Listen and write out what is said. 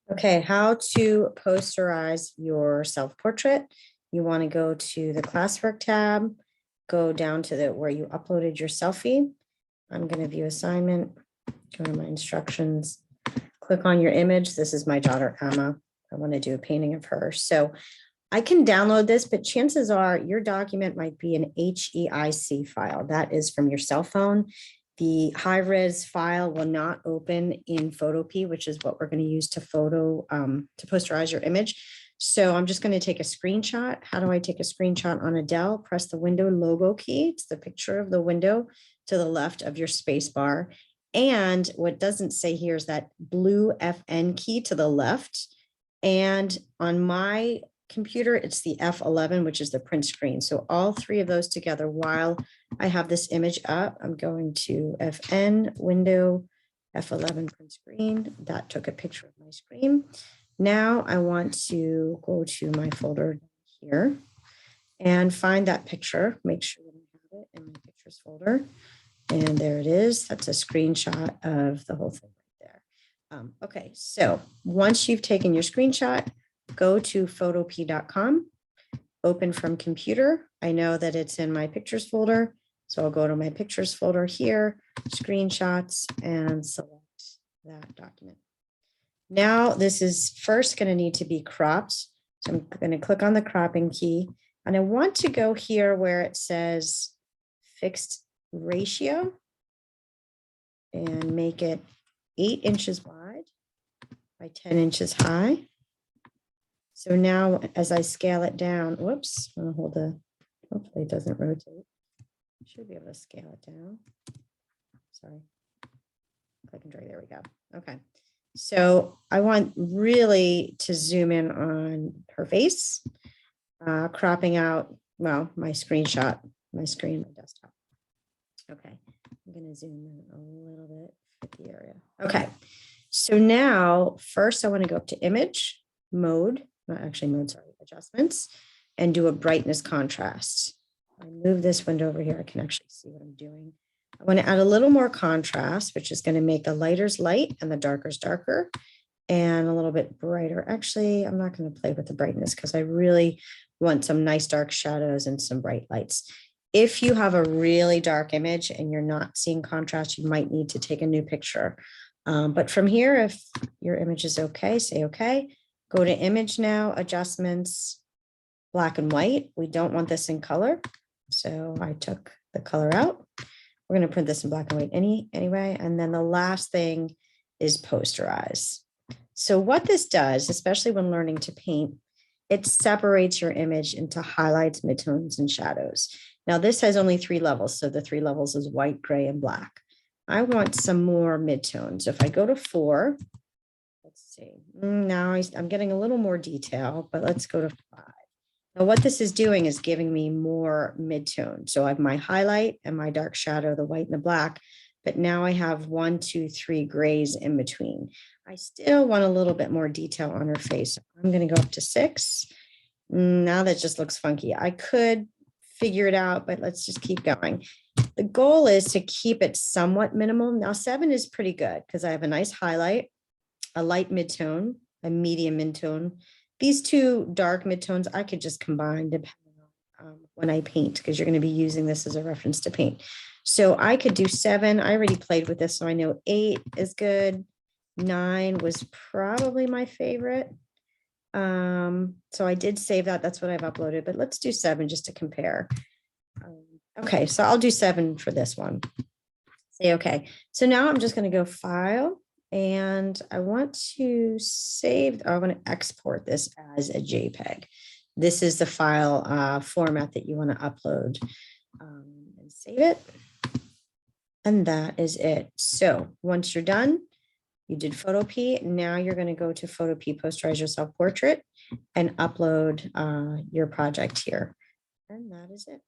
Okay, how to posterize your self-portrait. You want to go to the classwork tab, go down to the where you uploaded your selfie. I'm going to view assignment, go to my instructions, click on your image. This is my daughter, Emma. I want to do a painting of her. So I can download this, but chances are your document might be an HEIC file. That is from your cell phone. The high-res file will not open in Photopea, which is what we're going to use to posterize your image. So I'm just going to take a screenshot. How do I take a screenshot on a Dell? Press the window logo key. It's the picture of the window to the left of your space bar. And what doesn't say here is that blue FN key to the left. And on my computer, it's the F11, which is the print screen. So all three of those together, while I have this image up, I'm going to FN, window, F11 print screen. That took a picture of my screen. Now I want to go to my folder here and find that picture. Make sure that I have it in my pictures folder. And there it is. That's a screenshot of the whole thing right there. Okay, so once you've taken your screenshot, go to photopea.com, open from computer. I know that it's in my pictures folder, so I'll go to my pictures folder here, screenshots, and select that document. Now this is first going to need to be cropped. So I'm going to click on the cropping key, and I want to go here where it says fixed ratio and make it 8 inches wide by 10 inches high. So now as I scale it down, whoops, I'm gonna hold the, hopefully it doesn't rotate. Should be able to scale it down. Sorry, click and drag, there we go. Okay, so I want really to zoom in on her face, cropping out, well, my screenshot, my screen, my desktop. Okay, I'm gonna zoom in a little bit for the area. Okay, so now first I wanna go up to image, mode, not actually mode, sorry, adjustments, and do a brightness contrast. I move this window over here, I can actually see what I'm doing. I want to add a little more contrast, which is going to make the lighters light and the darkers darker and a little bit brighter. Actually, I'm not going to play with the brightness because I really want some nice dark shadows and some bright lights. If you have a really dark image and you're not seeing contrast, you might need to take a new picture. But from here, if your image is okay, say okay. Go to image now, adjustments, black and white. We don't want this in color. So I took the color out. We're going to print this in black and white anyway. And then the last thing is posterize. So what this does, especially when learning to paint, it separates your image into highlights, midtones, and shadows. Now this has only 3 levels. So the 3 levels is white, gray, and black. I want some more midtones. If I go to 4, let's see. Now I'm getting a little more detail, but let's go to 5. Now what this is doing is giving me more midtone. So I have my highlight and my dark shadow, the white and the black, but now I have 1, 2, 3 grays in between. I still want a little bit more detail on her face. I'm going to go up to 6. Now that just looks funky. I could figure it out, but let's just keep going. The goal is to keep it somewhat minimal. Now 7 is pretty good because I have a nice highlight, a light midtone, a medium midtone. These 2 dark midtones I could just combine depending on when I paint, because you're going to be using this as a reference to paint. So I could do 7. I already played with this, so I know 8 is good. 9 was probably my favorite. So I did save that. That's what I've uploaded, but let's do 7 just to compare. Okay, so I'll do 7 for this one. Say okay. So now I'm just going to go File. And I want to save, I want to export this as a JPEG. This is the file format that you want to upload and save it. And that is it. So once you're done, you did Photopea. Now you're going to go to Photopea, posterize your self-portrait, and upload your project here. And that is it.